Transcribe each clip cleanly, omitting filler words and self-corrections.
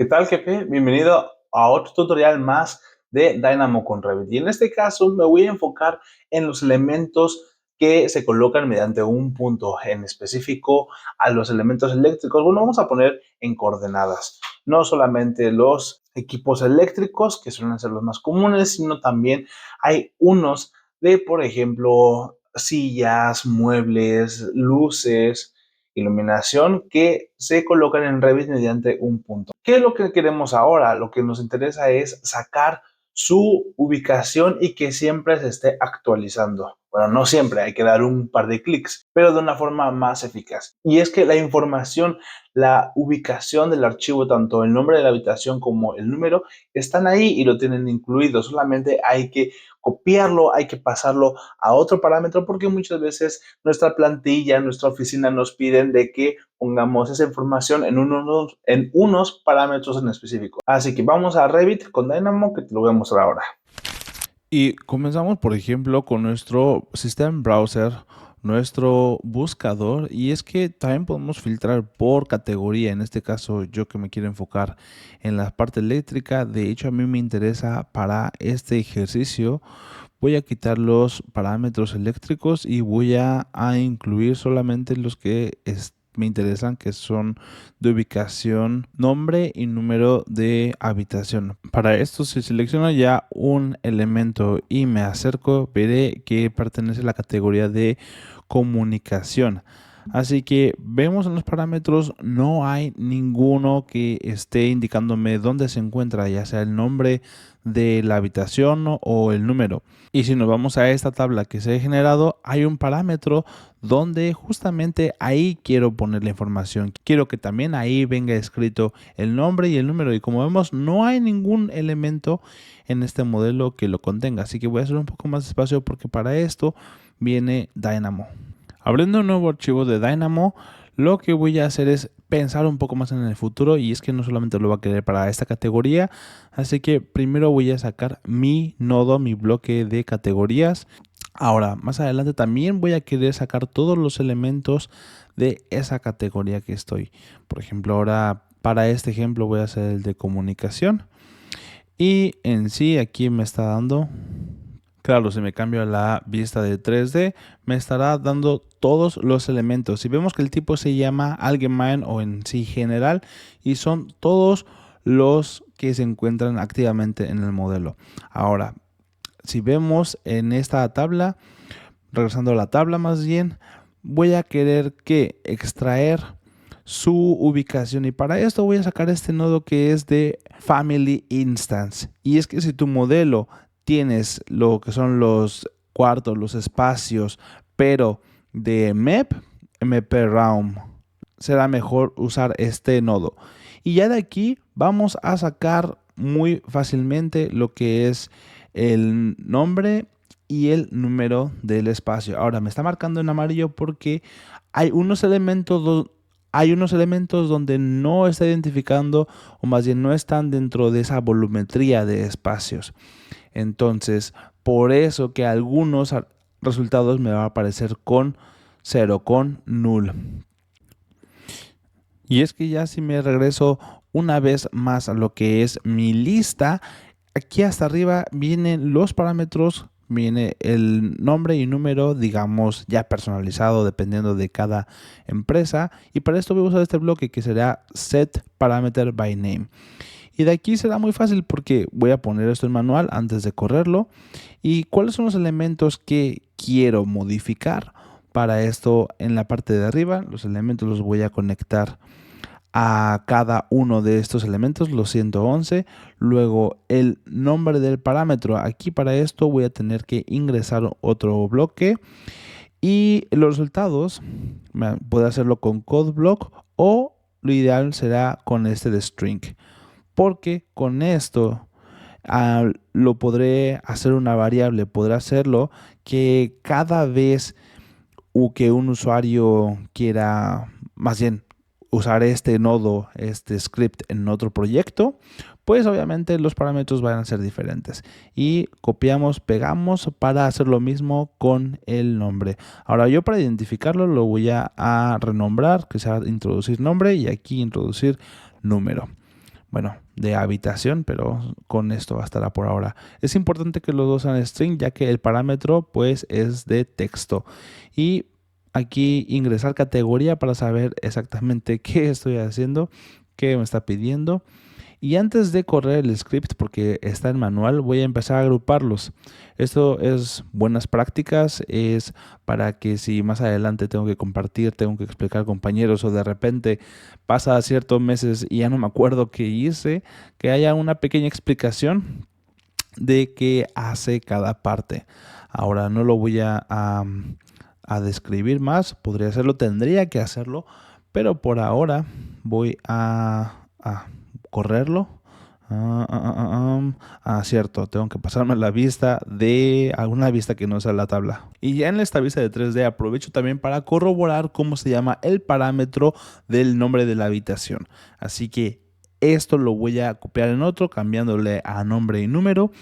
¿Qué tal, jefe? Bienvenido a otro tutorial más de Dynamo con Revit. Y en este caso me voy a enfocar en los elementos que se colocan mediante un punto en específico a los elementos eléctricos. Bueno, vamos a poner en coordenadas, no solamente los equipos eléctricos, que suelen ser los más comunes, sino también hay unos de, por ejemplo, sillas, muebles, luces, iluminación que se colocan en Revit mediante un punto. ¿Qué es lo que queremos ahora? Lo que nos interesa es sacar su ubicación y que siempre se esté actualizando. Bueno, no siempre, hay que dar un par de clics, pero de una forma más eficaz. Y es que la información, la ubicación del archivo, tanto el nombre de la habitación como el número, están ahí y lo tienen incluido. Solamente hay que copiarlo, hay que pasarlo a otro parámetro porque muchas veces nuestra plantilla, nuestra oficina nos piden de que pongamos esa información en unos parámetros en específico. Así que vamos a Revit con Dynamo, que te lo voy a mostrar ahora. Y comenzamos, por ejemplo, con nuestro System Browser, nuestro buscador, y es que también podemos filtrar por categoría. En este caso, yo que me quiero enfocar en la parte eléctrica, de hecho a mí me interesa para este ejercicio, voy a quitar los parámetros eléctricos y voy a incluir solamente los que me interesan, que son de ubicación, nombre y número de habitación. Para esto, si selecciono ya un elemento y me acerco, veré que pertenece a la categoría de comunicación. Así que vemos en los parámetros, no hay ninguno que esté indicándome dónde se encuentra, ya sea el nombre de la habitación o el número. Y si nos vamos a esta tabla que se ha generado, hay un parámetro donde justamente ahí quiero poner la información. Quiero que también ahí venga escrito el nombre y el número. Y como vemos, no hay ningún elemento en este modelo que lo contenga. Así que voy a hacer un poco más de espacio porque para esto viene Dynamo. Abriendo un nuevo archivo de Dynamo, lo que voy a hacer es pensar un poco más en el futuro, y es que no solamente lo va a querer para esta categoría, así que primero voy a sacar mi nodo, mi bloque de categorías. Ahora, más adelante también voy a querer sacar todos los elementos de esa categoría que estoy. Por ejemplo, ahora para este ejemplo voy a hacer el de comunicación, y en sí aquí me está dando... Claro, si me cambio a la vista de 3D, me estará dando todos los elementos. Si vemos que el tipo se llama Allgemein o en sí general, y son todos los que se encuentran activamente en el modelo. Ahora, si vemos en esta tabla, regresando a la tabla más bien, voy a querer que extraer su ubicación, y para esto voy a sacar este nodo que es de Family Instance. Y es que si tu modelo tienes lo que son los cuartos, los espacios, pero de MP Realm, será mejor usar este nodo. Y ya de aquí vamos a sacar muy fácilmente lo que es el nombre y el número del espacio. Ahora me está marcando en amarillo porque hay unos elementos donde no está identificando, o más bien no están dentro de esa volumetría de espacios. Entonces, por eso que algunos resultados me va a aparecer con 0, con null. Y es que ya si me regreso una vez más a lo que es mi lista, aquí hasta arriba vienen los parámetros, viene el nombre y número, digamos, ya personalizado dependiendo de cada empresa. Y para esto voy a usar este bloque que será set parameter by name. Y de aquí será muy fácil porque voy a poner esto en manual antes de correrlo. ¿Y cuáles son los elementos que quiero modificar? Para esto, en la parte de arriba, los elementos los voy a conectar a cada uno de estos elementos, los 111. Luego el nombre del parámetro. Aquí para esto voy a tener que ingresar otro bloque. Y los resultados, puedo hacerlo con code block, o lo ideal será con este de string. Porque con esto lo podré hacer una variable. Podré hacerlo que cada vez que un usuario quiera, más bien, usar este nodo, este script en otro proyecto, pues obviamente los parámetros van a ser diferentes. Y copiamos, pegamos para hacer lo mismo con el nombre. Ahora yo para identificarlo lo voy a renombrar, que sea introducir nombre, y aquí introducir número. bueno, de habitación, pero con esto bastará por ahora. Es importante que los dos sean string, ya que el parámetro pues es de texto. Y aquí ingresar categoría para saber exactamente qué estoy haciendo, qué me está pidiendo. Y antes de correr el script, porque está en manual, voy a empezar a agruparlos. Esto es buenas prácticas, es para que si más adelante tengo que compartir, tengo que explicar a compañeros o de repente pasa ciertos meses y ya no me acuerdo qué hice, que haya una pequeña explicación de qué hace cada parte. Ahora no lo voy a describir más, podría hacerlo, tendría que hacerlo, pero por ahora voy a correrlo. Cierto, tengo que pasarme la vista de alguna vista que no sea la tabla. Y ya en esta vista de 3D aprovecho también para corroborar cómo se llama el parámetro del nombre de la habitación. Así que esto lo voy a copiar en otro, cambiándole a nombre y número.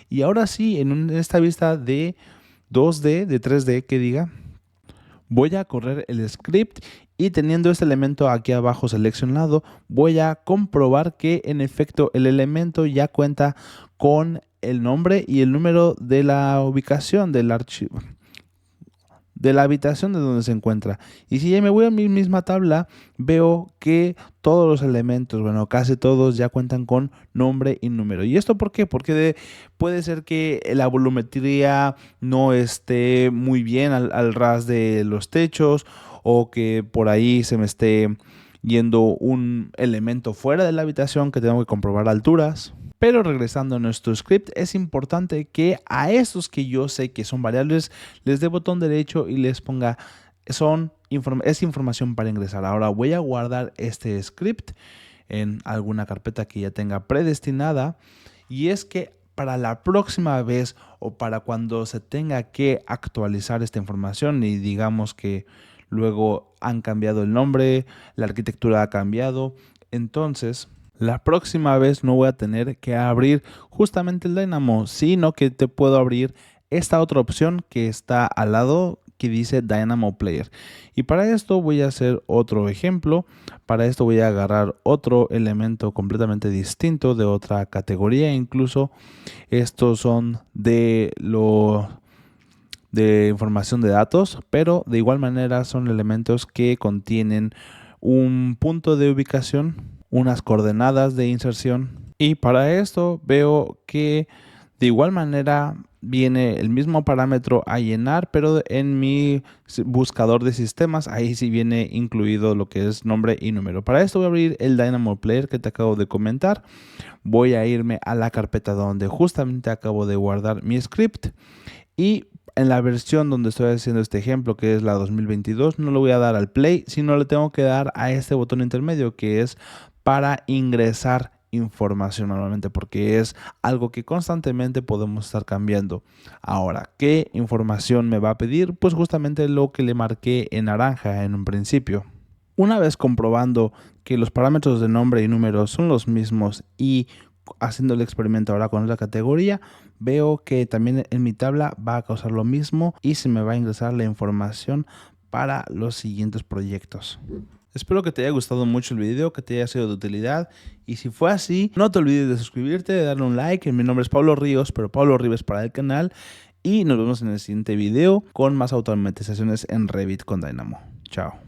Y ahora sí, en esta vista de 2D, de 3D que diga, voy a correr el script y teniendo este elemento aquí abajo seleccionado, voy a comprobar que en efecto el elemento ya cuenta con el nombre y el número de la ubicación del archivo, de la habitación de donde se encuentra. Y si ya me voy a mi misma tabla, veo que todos los elementos, bueno, casi todos ya cuentan con nombre y número. ¿Y esto por qué? Porque puede ser que la volumetría no esté muy bien al ras de los techos, o que por ahí se me esté yendo un elemento fuera de la habitación que tengo que comprobar alturas. Pero regresando a nuestro script, es importante que a estos que yo sé que son variables, les dé botón derecho y les ponga es información para ingresar. Ahora voy a guardar este script en alguna carpeta que ya tenga predestinada. Y es que para la próxima vez o para cuando se tenga que actualizar esta información y digamos que luego han cambiado el nombre, la arquitectura ha cambiado, entonces la próxima vez no voy a tener que abrir justamente el Dynamo, sino que te puedo abrir esta otra opción que está al lado que dice Dynamo Player. Y para esto voy a hacer otro ejemplo. Para esto voy a agarrar otro elemento completamente distinto de otra categoría. Incluso estos son de información de datos, pero de igual manera son elementos que contienen un punto de ubicación, unas coordenadas de inserción, y para esto veo que de igual manera viene el mismo parámetro a llenar, pero en mi buscador de sistemas ahí sí viene incluido lo que es nombre y número. Para esto voy a abrir el Dynamo Player que te acabo de comentar. Voy a irme a la carpeta donde justamente acabo de guardar mi script, y en la versión donde estoy haciendo este ejemplo, que es la 2022, no le voy a dar al play, sino le tengo que dar a este botón intermedio que es para ingresar información manualmente, porque es algo que constantemente podemos estar cambiando. Ahora, ¿qué información me va a pedir? Pues justamente lo que le marqué en naranja en un principio. Una vez comprobando que los parámetros de nombre y número son los mismos y haciendo el experimento ahora con la categoría, veo que también en mi tabla va a causar lo mismo y se me va a ingresar la información para los siguientes proyectos. Espero que te haya gustado mucho el video, que te haya sido de utilidad, y si fue así, no te olvides de suscribirte, de darle un like. Mi nombre es Pablo Ríos, pero Pablo Ribes para el canal, y nos vemos en el siguiente video con más automatizaciones en Revit con Dynamo. Chao.